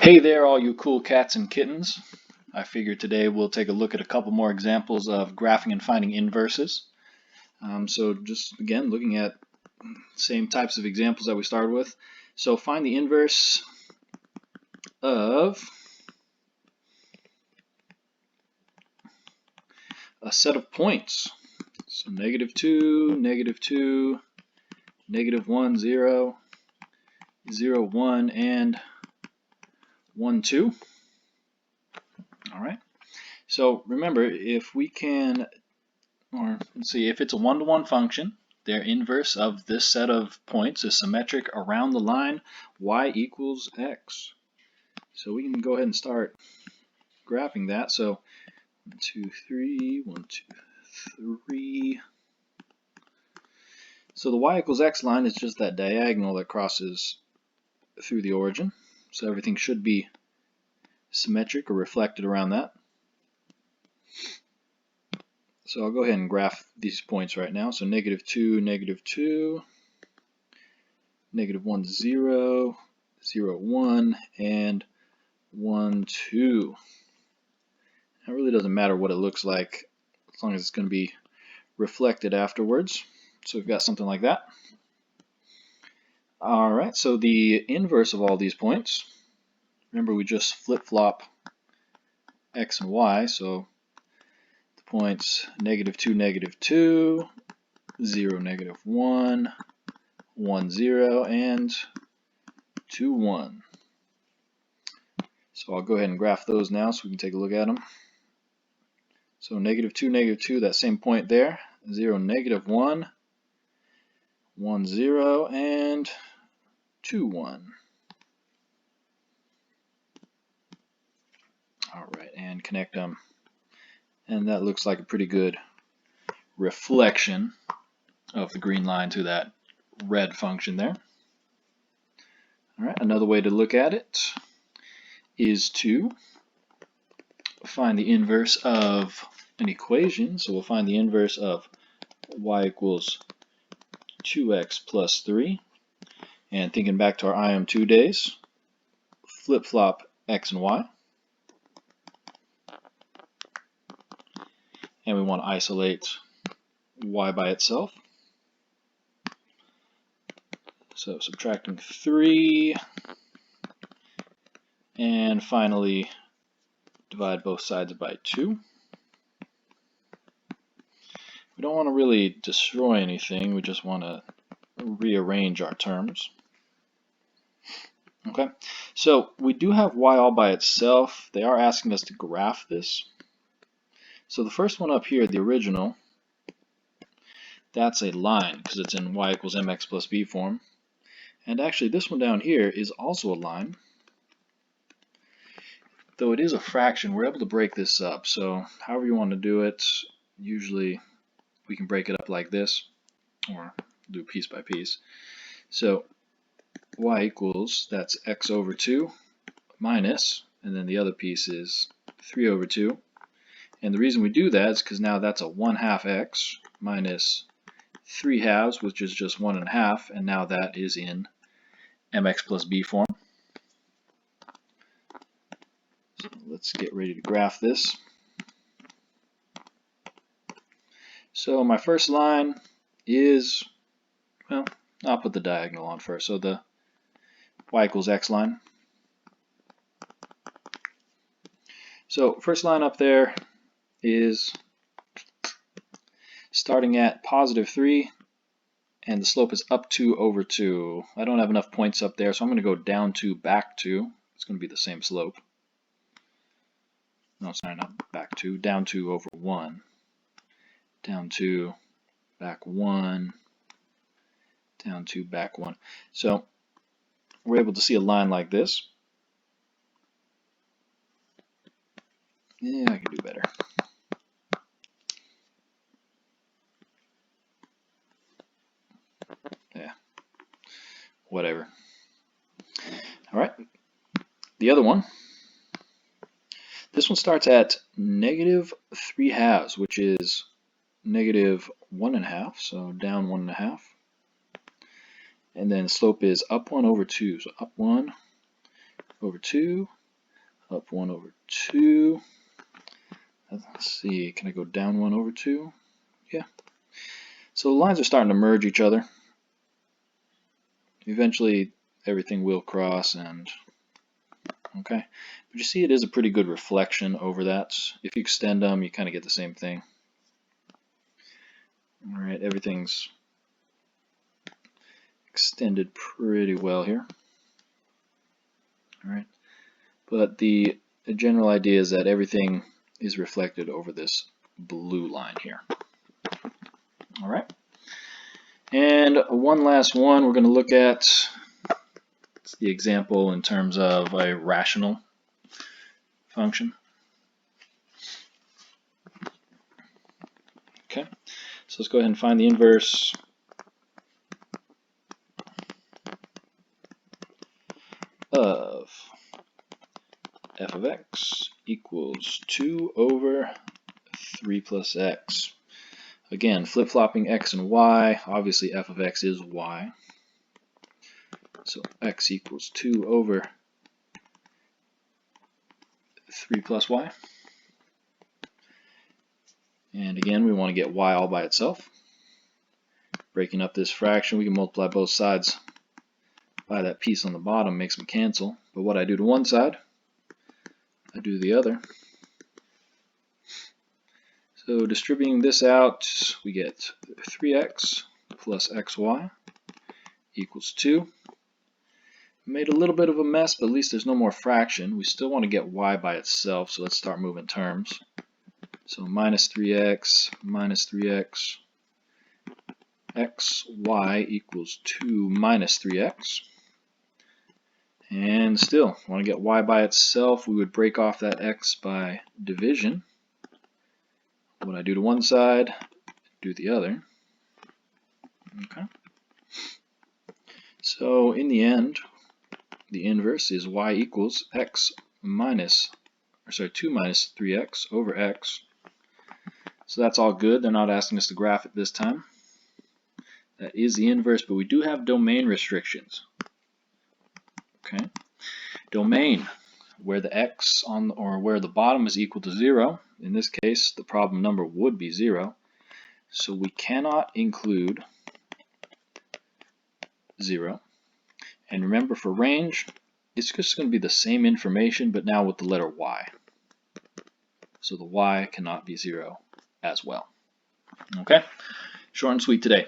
Hey there, all you cool cats and kittens. I figured today we'll take a look at a couple more examples of graphing and finding inverses. So just again, looking at same types of examples that we started with. So find the inverse of a set of points. So -2, -2, -1, 0, 0, 1, and 1, 2. All right. So remember, if we can, or let's see, if it's a one-to-one function, their inverse of this set of points is symmetric around the line y equals x. So we can go ahead and start graphing that. So 1, 2, 3, 1, 2, 3. So the y equals x line is just that diagonal that crosses through the origin. So everything should be symmetric or reflected around that. So I'll go ahead and graph these points right now. So -2, -2, -1, 0, 0, 1, and 1, 2. It really doesn't matter what it looks like as long as it's going to be reflected afterwards. So we've got something like that. Alright, so the inverse of all these points, remember we just flip-flop x and y, so the points -2, -2, 0, -1, 1, 0, and 2, 1. So I'll go ahead and graph those now so we can take a look at them. So -2, -2, that same point there, 0, -1, 1, 0, and 2, 1. Alright, and connect them. And that looks like a pretty good reflection of the green line to that red function there. Alright, another way to look at it is to find the inverse of an equation. So we'll find the inverse of y equals 2x plus 3. And thinking back to our IM2 days, flip-flop x and y. And we want to isolate y by itself. So subtracting 3, and finally divide both sides by 2. We don't want to really destroy anything, we just want to rearrange our terms. Okay, so we do have y all by itself. They are asking us to graph this. So the first one up here, the original, that's a line because it's in y equals mx plus b form. And actually this one down here is also a line. Though it is a fraction, we're able to break this up. So however you want to do it, usually we can break it up like this, or do piece by piece. So y equals, that's x over 2 minus, and then the other piece is 3 over 2. And the reason we do that is because now that's a 1/2 x minus 3/2, which is just 1/2, and now that is in mx plus b form. So let's get ready to graph this. So my first line is, well, I'll put the diagonal on first. So the y equals x line. So first line up there is starting at +3, and the slope is up 2 over 2. I don't have enough points up there, so I'm going to go down 2, back 2. It's going to be the same slope. No, sorry, not back 2, down 2 over 1. Down 2, back 1, down 2, back 1. So we're able to see a line like this. Yeah, I can do better. Yeah, whatever. All right, the other one. This one starts at -3/2, which is -1/2, so down 1/2. And then slope is up 1 over 2, so up 1 over 2, up 1 over 2. Let's see, can I go down 1 over 2? Yeah. So the lines are starting to merge each other. Eventually everything will cross, and okay. But you see it is a pretty good reflection over that. If you extend them, you kind of get the same thing. Alright, everything's extended pretty well here. Alright. But the general idea is that everything is reflected over this blue line here. Alright. And one last one we're going to look at. It's the example in terms of a rational function. Okay, so let's go ahead and find the inverse of f of x equals 2 over 3 plus x. Again, flip-flopping x and y. Obviously f of x is y. So x equals 2 over 3 plus y. And again, we want to get y all by itself. Breaking up this fraction, we can multiply both sides by that piece on the bottom, makes them cancel. But what I do to one side, I do to the other. So distributing this out, we get 3x plus xy equals 2. Made a little bit of a mess, but at least there's no more fraction. We still want to get y by itself, so let's start moving terms. So minus 3x, xy equals 2 minus 3x. And still, want to get y by itself, we would break off that x by division. What I do to one side, do the other. Okay. So in the end, the inverse is y equals x minus, 2 minus 3x over x. So that's all good. They're not asking us to graph it this time. That is the inverse, but we do have domain restrictions. Okay. Domain, where the x on or where the bottom is equal to 0. In this case, the problem number would be 0. So we cannot include 0. And remember, for range, it's just going to be the same information, but now with the letter y. So the y cannot be 0 as well. Okay, short and sweet today.